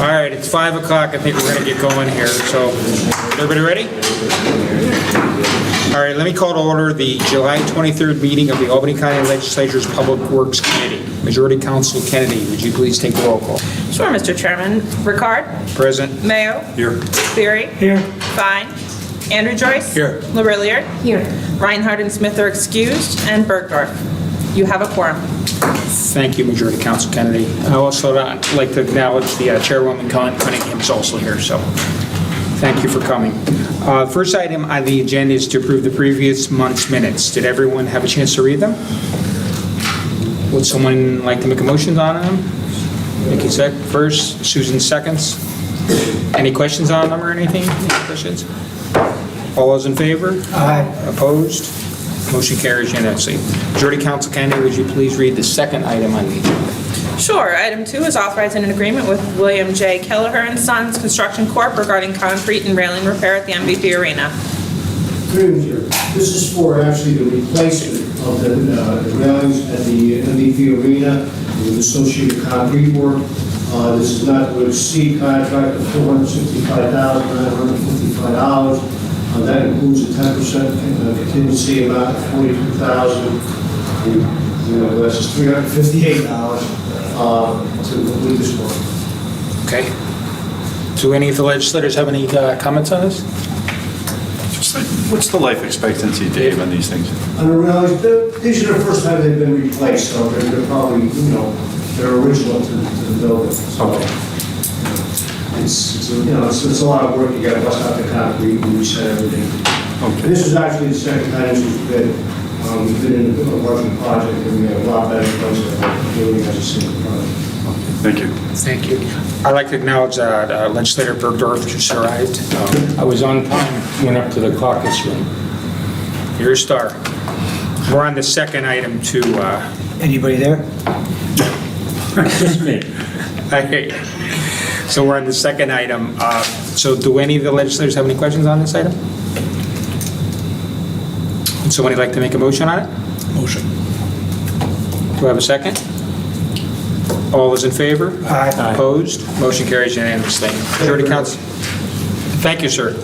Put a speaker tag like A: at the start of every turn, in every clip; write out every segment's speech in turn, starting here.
A: All right, it's 5 o'clock. I think we're going to get going here. So, everybody ready? All right, let me call to order the July 23rd meeting of the Albany County Legislature's Public Works Committee. Majority Council Kennedy, would you please take the roll call?
B: Sure, Mr. Chairman. Ricard?
A: Present.
B: Mayo?
A: Here.
B: Cleary?
A: Here.
B: Fine. Andrew Joyce?
A: Here.
B: LaRilliard?
C: Here.
B: Reinhardt and Smith are excused, and Bergdorf. You have a quorum.
A: Thank you, Majority Council Kennedy. I also like to acknowledge the Chairwoman Cunningham is also here, so thank you for coming. First item on the agenda is to approve the previous month's minutes. Did everyone have a chance to read them? Would someone like to make a motion on them? Mickey first, Susan seconds. Any questions on them or anything? Any questions? All those in favor?
D: Aye.
A: Opposed? Motion carries unanimously. Majority Council Kennedy, would you please read the second item on the agenda?
B: Sure. Item 2 is authorizing an agreement with William J. Kelleher and Sons Construction Corp. regarding concrete and railing repair at the MVP Arena.
D: This is for actually the replacement of the railings at the MVP Arena with associated concrete work. This is not to exceed contract of $465,955. That includes a 10% contingency amount of $42,000. That's just $358 to complete this work.
A: Okay. Do any of the legislators have any comments on this?
E: What's the life expectancy, Dave, on these things?
D: On the railings, these are the first time they've been replaced, so they're probably, they're original to the building. So it's a lot of work. You got to bust out the concrete and reset everything.
E: Okay.
D: This is actually the second time this was bid. We've been in a larger project, and we have a lot better place than doing as a single project.
E: Thank you.
A: Thank you. I'd like to acknowledge Legislator Bergdorf just arrived.
F: I was on time, went up to the caucus room.
A: You're a star. We're on the second item to...
D: Anybody there?
F: Just me.
A: I hear you. So we're on the second item. So do any of the legislators have any questions on this item? Would somebody like to make a motion on it?
D: Motion.
A: Do I have a second? All those in favor?
D: Aye.
A: Opposed? Motion carries unanimously. Majority Council. Thank you, sir.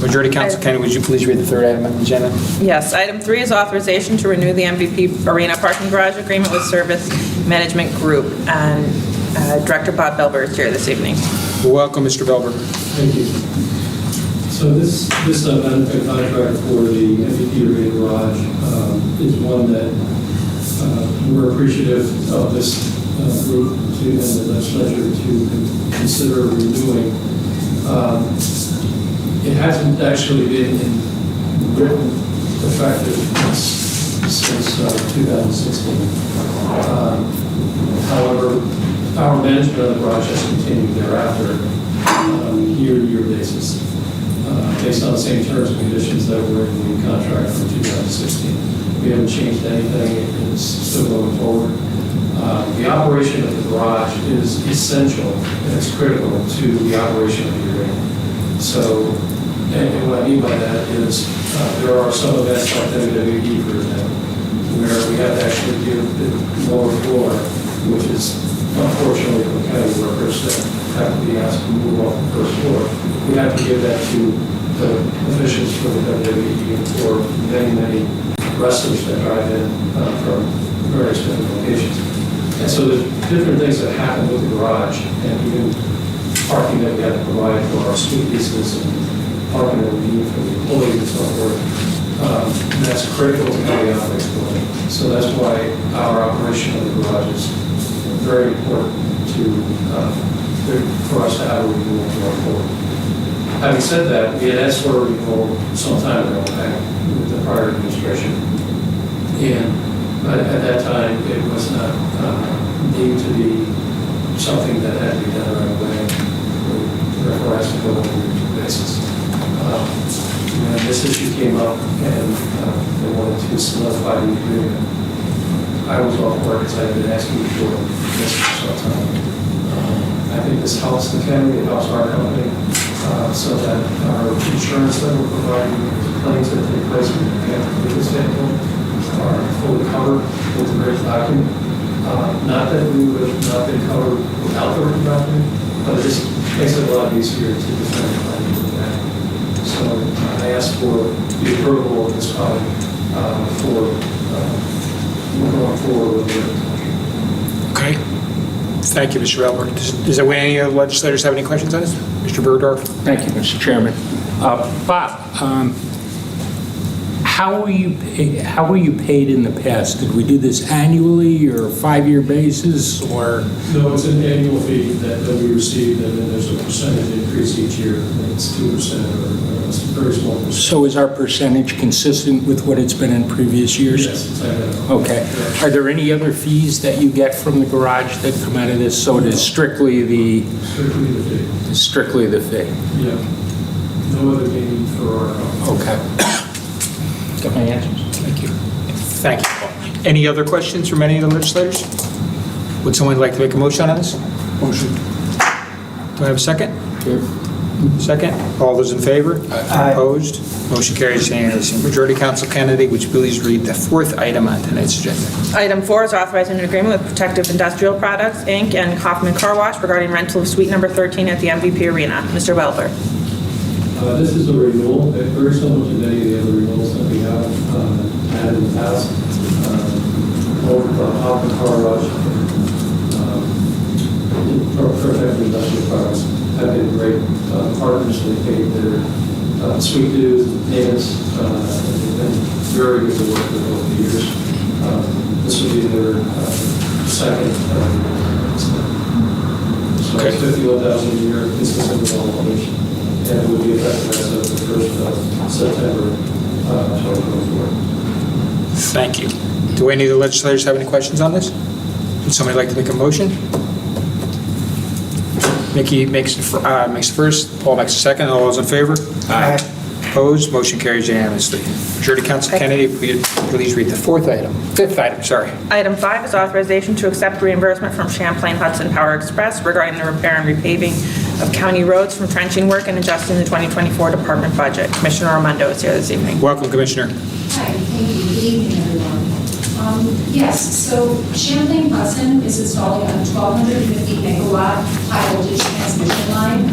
A: Majority Council Kennedy, would you please read the third item on the agenda?
B: Yes. Item 3 is authorization to renew the MVP Arena parking garage agreement with Service Management Group. And Director Bob Belber is here this evening.
A: Welcome, Mr. Belber.
G: Thank you. So this benefit contract for the MVP Arena Garage is one that we're appreciative of this group and the legislature to consider renewing. It hasn't actually been written effective since 2016. However, our management of the garage has continued thereafter on a year-to-year basis, based on the same terms and conditions that were in the contract from 2016. We haven't changed anything, it's still going forward. The operation of the garage is essential and it's critical to the operation of the arena. So, and what I mean by that is there are some events like WWE, for example, where we have to actually give the lower floor, which is unfortunately for county workers that have to be asked to move off the first floor. We have to give that to the officials for the WWE or many, many wrestlers that drive in from various different locations. And so there's different things that happen with the garage and even parking that we have to provide for our suite leases and parking that we need for the employees and so forth. That's critical to how we operate the building. So that's why our operation of the garage is very important for us to have a renewal going forward. Having said that, we had asked for a renewal some time ago back with the prior administration. And at that time, it was not deemed to be something that had to be done right away. Therefore, asked to go on a year-to-year basis. When this issue came up and they wanted to solidify the agreement, I was off work because I had been asking for this for some time. I think this helps the county, it helps our company, so that our insurance that we're providing, claims that take place from the legal standpoint, are fully covered with the bridge document. Not that we would have not been covered without the bridge document, but it just makes it a lot easier to defend the plan with that. So I ask for the approval of this project for going forward with it.
A: Okay. Thank you, Mr. Elbert. Does any of the legislators have any questions on this? Mr. Burdorf?
F: Thank you, Mr. Chairman. Bob, how were you paid in the past? Did we do this annually or 5-year basis, or?
G: No, it's an annual fee that we receive, and then there's a percentage increase each year. It's 2% or it's a very small percent.
F: So is our percentage consistent with what it's been in previous years?
G: Yes, it's identical.
F: Okay. Are there any other fees that you get from the garage that come out of this? So it is strictly the fee?
G: Yeah. No other gain for our company.
F: Okay. Got my answers.
A: Thank you. Thank you. Any other questions from any of the legislators? Would someone like to make a motion on this? Motion. Do I have a second? Second. All those in favor?
C: Aye.
A: Opposed? Motion carries unanimously. Majority Council Kennedy, would you please read the fourth item on tonight's agenda?
B: Item 4 is authorizing an agreement with Protective Industrial Products, Inc. and Hoffman Car Wash regarding rental of suite number 13 at the MVP Arena. Mr. Welper.
G: This is a renewal, very similar to many of the other renewals that we have had in the past. Both Hoffman Car Wash and Protective Industrial Products have been great partners. They paid their suite dues and payments. They've been very good to work with over the years. This will be their second. So
A: Okay.
G: it's $51,000 a year, consistent with all locations. And it would be effective as of the 1st of September 2024.
A: Thank you. Do any of the legislators have any questions on this? Would somebody like to make a motion? Mickey makes the first, Paul makes the second. All those in favor?
C: Aye.
A: Opposed? Motion carries unanimously. Majority Council Kennedy, please read the fifth item, sorry.
B: Item 5 is authorization to accept reimbursement from Champlain Hudson Power Express regarding the repair and repaving of county roads from trenching work and adjusting the 2024 department budget. Commissioner Armando is here this evening.
A: Welcome, Commissioner.
H: Hi, thank you. Good evening, everyone. Yes, so Champlain Hudson is installing a 1,250 megawatt high voltage transmission line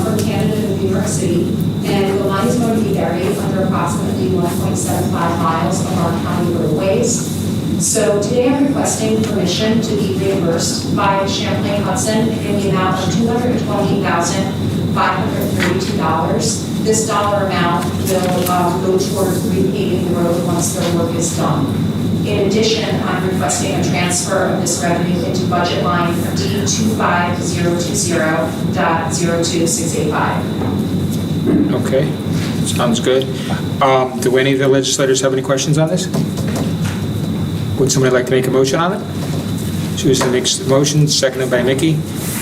H: from Canada to New York City, and the line is going to be buried under approximately 1.75 miles of our county roadways. So today I'm requesting permission to be reimbursed by Champlain Hudson in the amount of $220,532. This dollar amount will go towards repaving the road once the work is done. In addition, I'm requesting a transfer of this revenue into budget line D25020.02685.
A: Okay, sounds good. Do any of the legislators have any questions on this? Would somebody like to make a motion on it? Susan makes the motion, seconded by Mickey.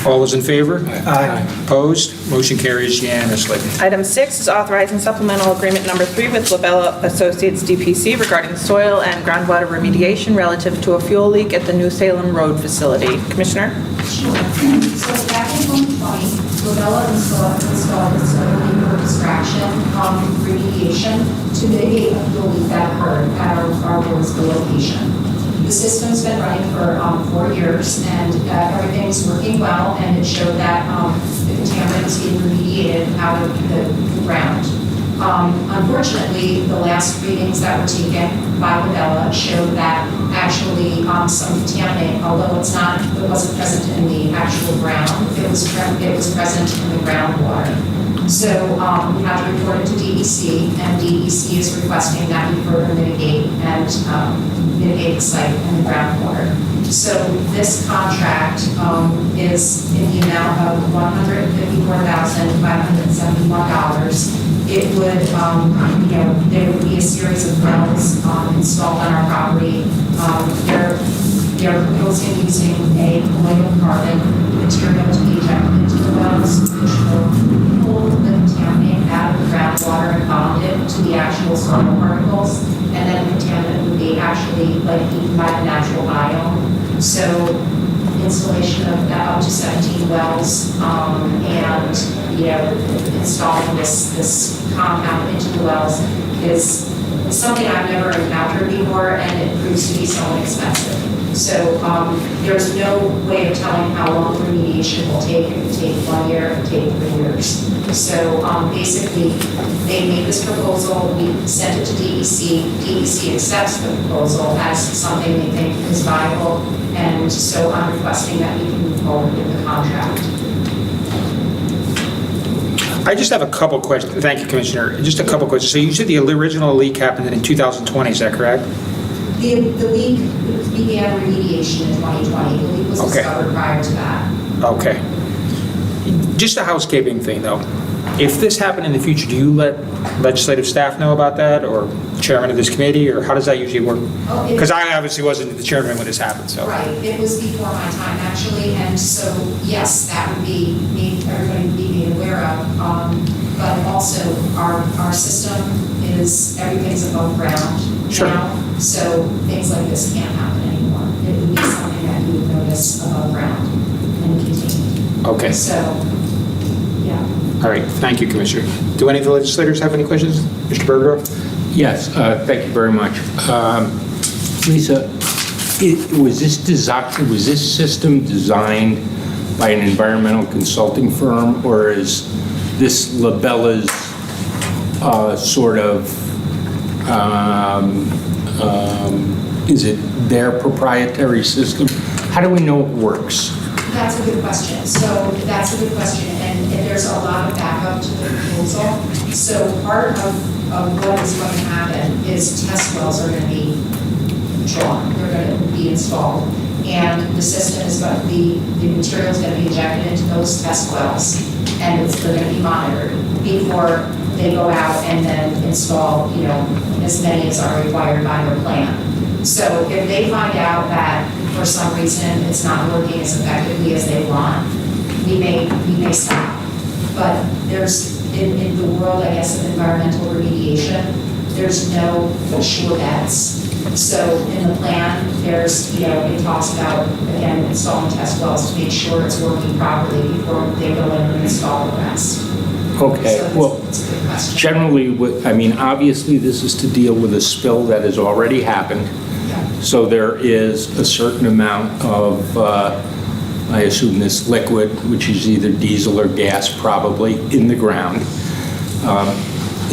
A: All those in favor?
C: Aye.
A: Opposed? Motion carries unanimously.
B: Item 6 is authorizing supplemental agreement number 3 with Labella Associates DPC regarding soil and groundwater remediation relative to a fuel leak at the New Salem Road facility. Commissioner?
H: Sure. So back in 2020, Labella installed a soil leak extraction remediation to mitigate a fuel leak that occurred at our Williamsville location. The system's been running for 4 years, and everything's working well, and it showed that the contaminant is being remediated out of the ground. Unfortunately, the last readings that were taken by Labella showed that actually some contaminant, although it wasn't present in the actual ground, it was present in the groundwater. So we have to report it to DEC, and DEC is requesting that we further mitigate the site and the groundwater. So this contract is in the amount of $154,571. It would, there would be a series of wells installed on our property. They're proposing using a colloidal carbon material to be injected into the wells, which will pull the contaminant out of the groundwater and bond it to the actual soil particles, and then the contaminant would be actually eaten by the natural biome. So installation of up to 17 wells and installing this compound into the wells is something I've never encountered before, and it proves to be somewhat expensive. So there's no way of telling how long remediation will take. It could take 1 year, it could take 3 years. So basically, they made this proposal, we sent it to DEC. DEC accepts the proposal as something they think is viable, and so I'm requesting that we can move forward with the contract.
A: I just have a couple questions. Thank you, Commissioner. Just a couple questions. So you said the original leak happened in 2020, is that correct?
H: The leak began remediation in 2020. The leak was
A: Okay.
H: discovered prior to that.
A: Okay. Just a housekeeping thing, though. If this happened in the future, do you let legislative staff know about that, or chairman of this committee, or how does that usually work?
H: Oh, it-
A: Because I obviously wasn't the chairman when this happened, so.
H: Right, it was before my time, actually, and so, yes, that would be, everybody would be made aware of. But also, our system is, everything's above ground
A: Sure.
H: now, so things like this can't happen anymore. It would be something that you would notice above ground and continue.
A: Okay.
H: So, yeah.
A: All right. Thank you, Commissioner. Do any of the legislators have any questions? Mr. Bergdorf?
F: Yes, thank you very much. Lisa, was this system designed by an environmental consulting firm, or is this Labella's sort of, is it their proprietary system? How do we know it works?
H: That's a good question. So that's a good question, and there's a lot of backup to the proposal. So part of what is going to happen is test wells are going to be drawn, they're going to be installed, and the system is going to be, the material is going to be injected into those test wells, and they're going to be monitored before they go out and then install, as many as are required by their plan. So if they find out that for some reason it's not working as effectively as they want, we may stop. But there's, in the world, I guess, of environmental remediation, there's no sure bets. So in the plan, there's, it talks about, again, installing test wells to make sure it's working properly before they go in and install the rest.
F: Okay,
H: So
F: well,
H: it's a good question.
F: generally, obviously, this is to deal with a spill that has already happened.
H: Yeah.
F: So there is a certain amount of, I assume this liquid, which is either diesel or gas probably, in the ground.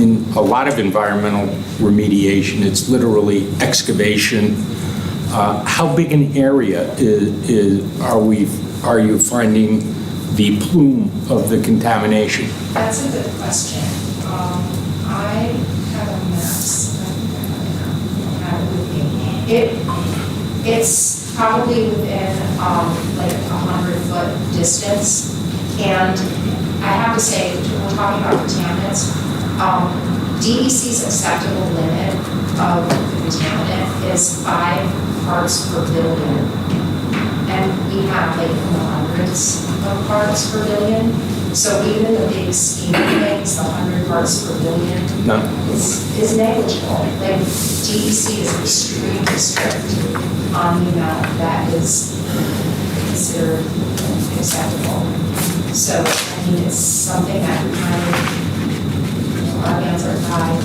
F: In a lot of environmental remediation, it's literally excavation. How big an area are you finding the plume of the contamination?
H: That's a good question. I have a maps. I have it with me. It's probably within like a 100-foot distance. And I have to say, when we're talking about contaminants, DEC's acceptable limit of the contaminant is 5 parts per billion. And we have like in the hundreds of parts per billion. So even in the big scheme of things, the 100 parts per billion
F: No?
H: is negligible. Like DEC is extremely strict on the amount that is considered acceptable. So, I mean, it's something that we kind of, our hands are tied.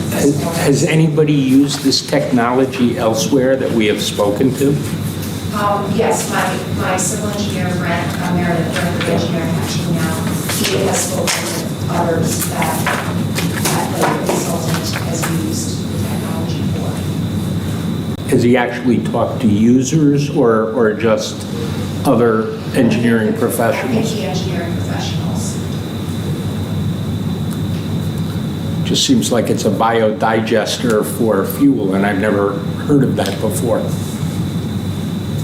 F: Has anybody used this technology elsewhere that we have spoken to?
H: Yes, my civil engineer, Brent Meredith, director of engineering, actually now, he has spoken with others that the consultant has used the technology for.
F: Has he actually talked to users or just other engineering
H: I think
F: professionals?
H: the engineering professionals.
F: Just seems like it's a biodigester for fuel, and I've never heard of that before.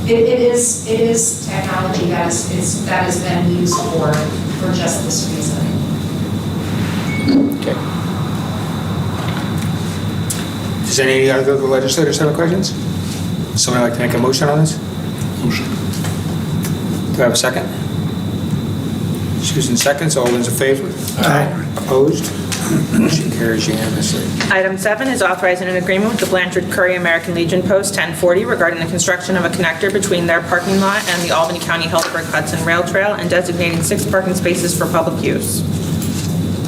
H: It is technology that has been used for just this reason.
F: Okay.
A: Does any other legislators have any questions? Somebody like to make a motion on this? Motion. Do I have a second? Susan seconds. All those in favor? Aye. Opposed? Motion carries unanimously.
B: Item 7 is authorizing an agreement with the Blanchard Curry American Legion Post 1040 regarding the construction of a connector between their parking lot and the Albany County Hillsborough Hudson Rail Trail and designating 6 parking spaces for public use.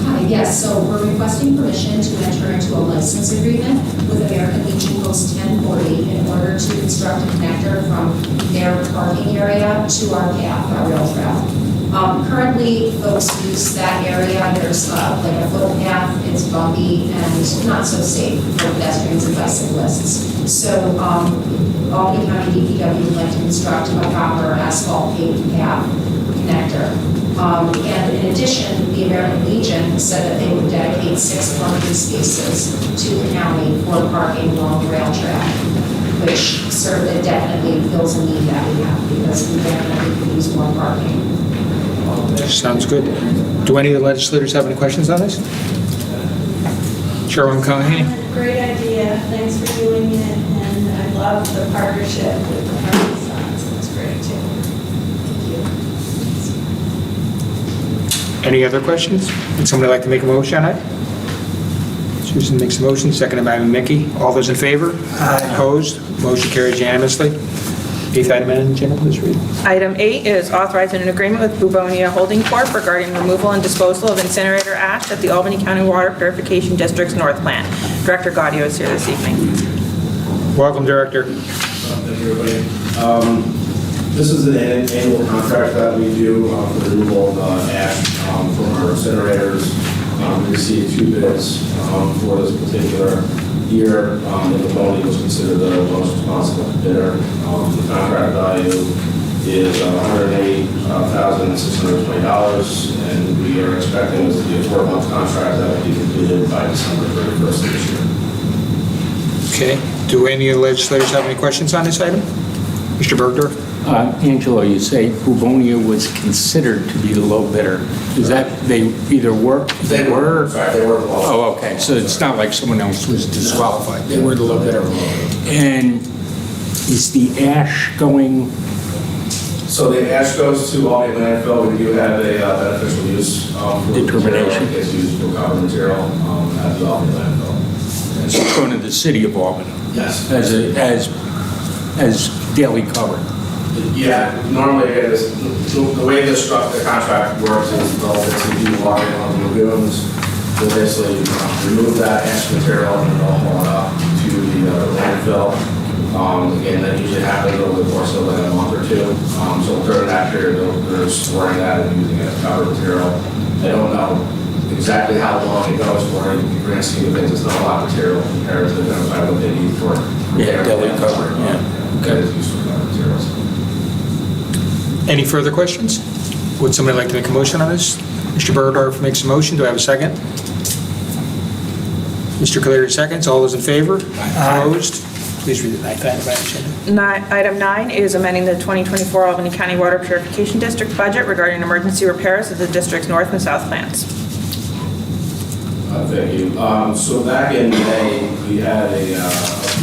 H: Hi, Yes, so we're requesting permission to enter into a license agreement with American Legion Post 1040 in order to construct a connector from their parking area to our path, our rail trail. Currently, folks use that area. There's like a footpath, it's bumpy and not so safe for pedestrians and bicyclists. So Albany County DPW would like to construct a proper asphalt paved path connector. And in addition, the American Legion said that they would dedicate 6 parking spaces to the county for parking along the rail trail, which certainly definitely fills a need that we have because we definitely could use more parking.
A: Sounds good. Do any of the legislators have any questions on this? Chairwoman Callahan?
C: Great idea. Thanks for doing it, and I love the partnership with the Parkinson's. It's great too. Thank you.
A: Any other questions? Would somebody like to make a motion on it? Susan makes a motion, seconded by Mickey. All those in favor? Aye. Opposed? Motion carries unanimously. 8th item on the agenda, please read.
B: Item 8 is authorizing an agreement with Bubonia Holding Corp. regarding removal and disposal of incinerator ash at the Albany County Water Purification District's North Plant. Director Gaudio is here this evening.
A: Welcome, Director.
I: Thank you, everybody. This is an annual contract that we do for the removal of ash from our incinerators. We received 2 bids for this particular year, and Bubonia was considered the most responsible bidder. The contract value is $108,620, and we are expecting this to be a 4-month contract that will be completed by December 31st of this year.
A: Okay. Do any of the legislators have any questions on this item? Mr. Bergdorf?
F: Angelo, you say Bubonia was considered to be the low bidder. Is that they either were?
I: They were. Sorry, they were.
F: Oh, okay. So it's not like someone else was disqualified. They were the low bidder. And is the ash going?
I: So the ash goes to Albany landfill. We do have a beneficial use for
F: Determination.
I: It gets used for carbon material at the Albany landfill.
F: It's going to the city of Albany
I: Yes.
F: as daily cover.
I: Yeah, normally, again, the way the contract works is they'll do water on the lagoons. They'll basically remove that ash material and they'll haul it up to the landfill. Again, that usually happens over the course of like a month or 2. So during that period, they're storing that and using it as cover material. I don't know exactly how long it goes for. In the grand scheme of things, it's not a lot of material compared to what they need for
F: daily cover. Yeah.
I: That is used for cover materials.
A: Any further questions? Would somebody like to make a motion on this? Mr. Bergdorf makes a motion. Do I have a second? Mr. Caleri seconds. All those in favor? Opposed? Please read the 9th item on the agenda.
B: Item 9 is amending the 2024 Albany County Water Purification District budget regarding emergency repairs of the district's north and south plants.
I: Thank you. So back in May, we had a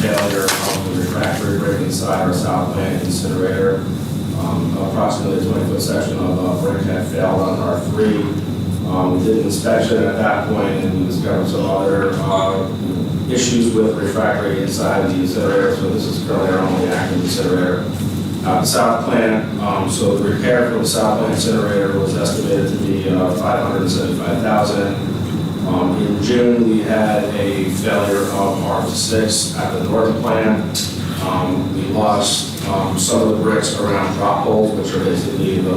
I: failure of the refractory break inside our south plant incinerator. Approximately a 20-foot section of brick had failed on R3. We did an inspection at that point and we discovered some other issues with refractory inside the incinerator. So this is currently our only active incinerator. The south plant, so the repair for the south plant incinerator was estimated to be $575,000. In June, we had a failure of R6 at the northern plant. We lost some of the bricks around drop holes, which are basically the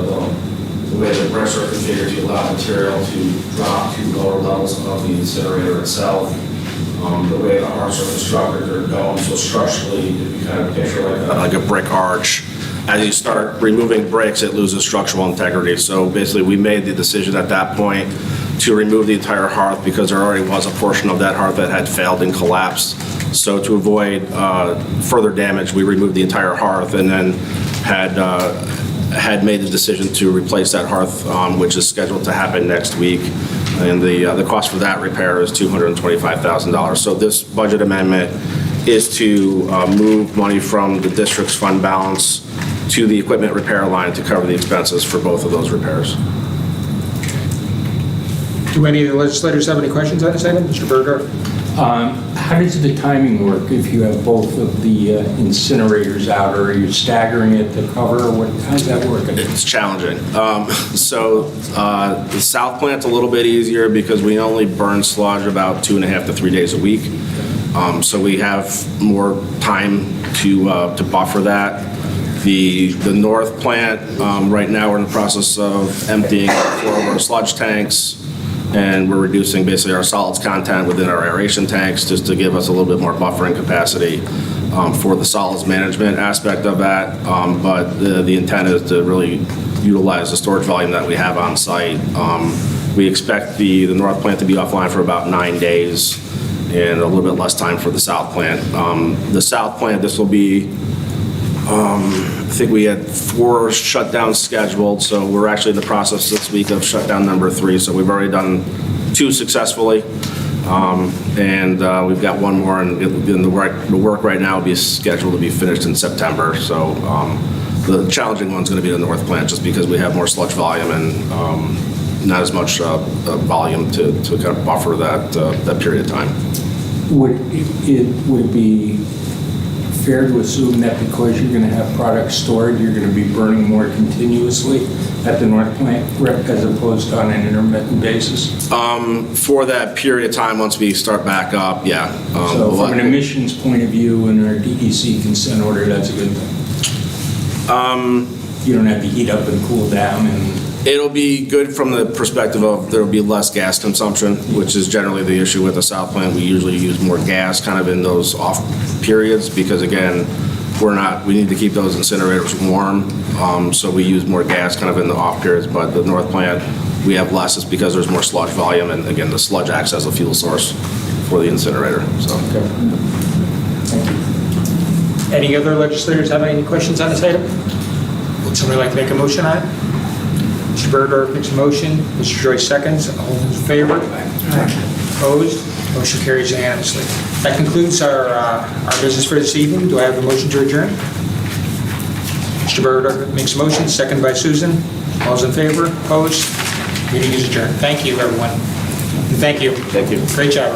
I: way the bricks are configured to allow material to drop to lower levels of the incinerator itself. The way the arcs are constructed, they're going so structurally, if you kind of picture like a brick arch, as you start removing bricks, it loses structural integrity. So basically, we made the decision at that point to remove the entire hearth because there already was a portion of that hearth that had failed and collapsed. So to avoid further damage, we removed the entire hearth and then had made the decision to replace that hearth, which is scheduled to happen next week. And the cost for that repair is $225,000. So this budget amendment is to move money from the district's fund balance to the equipment repair line to cover the expenses for both of those repairs.
A: Do any of the legislators have any questions on this item? Mr. Bergdorf?
F: How does the timing work if you have both of the incinerators out, or are you staggering it to cover, or how does that work?
I: It's challenging. The south plant's a little bit easier because we only burn sludge about 2.5 to 3 days a week. So we have more time to buffer that. The north plant, right now we're in the process of emptying 4 of our sludge tanks, and we're reducing basically our solids content within our aeration tanks just to give us a little bit more buffering capacity for the solids management aspect of that. But the intent is to really utilize the storage volume that we have on site. We expect the north plant to be offline for about 9 days and a little bit less time for the south plant. The south plant, this will be, I think we had 4 shutdowns scheduled, so we're actually in the process this week of shutdown number 3. So we've already done 2 successfully, and we've got 1 more, and the work right now will be scheduled to be finished in September. So the challenging one's going to be the north plant, just because we have more sludge volume and not as much volume to kind of buffer that period of time.
F: Would it be fair to assume that because you're going to have products stored, you're going to be burning more continuously at the north plant as opposed to on an intermittent basis?
I: For that period of time, once we start back up, yeah.
F: So from an emissions point of view and our DEC consent order, that's a good thing? You don't have to heat up and cool down and...
I: It'll be good from the perspective of there'll be less gas consumption, which is generally the issue with the south plant. We usually use more gas kind of in those off periods because, again, we need to keep those incinerators warm, so we use more gas kind of in the off periods. But the north plant, we have less. It's because there's more sludge volume, and again, the sludge acts as a fuel source for the incinerator. So.
F: Okay. Thank you.
A: Any other legislators have any questions on this item? Would somebody like to make a motion on it? Mr. Berdorf makes a motion, Mr. Joyce seconds. All those in favor? Opposed? Motion carries unanimously. That concludes our business for this evening. Do I have a motion to adjourn? Mr. Berdorf makes a motion, second by Susan. All those in favor? Opposed? Meeting is adjourned. Thank you, everyone. And thank you.
I: Thank you.
A: Great job.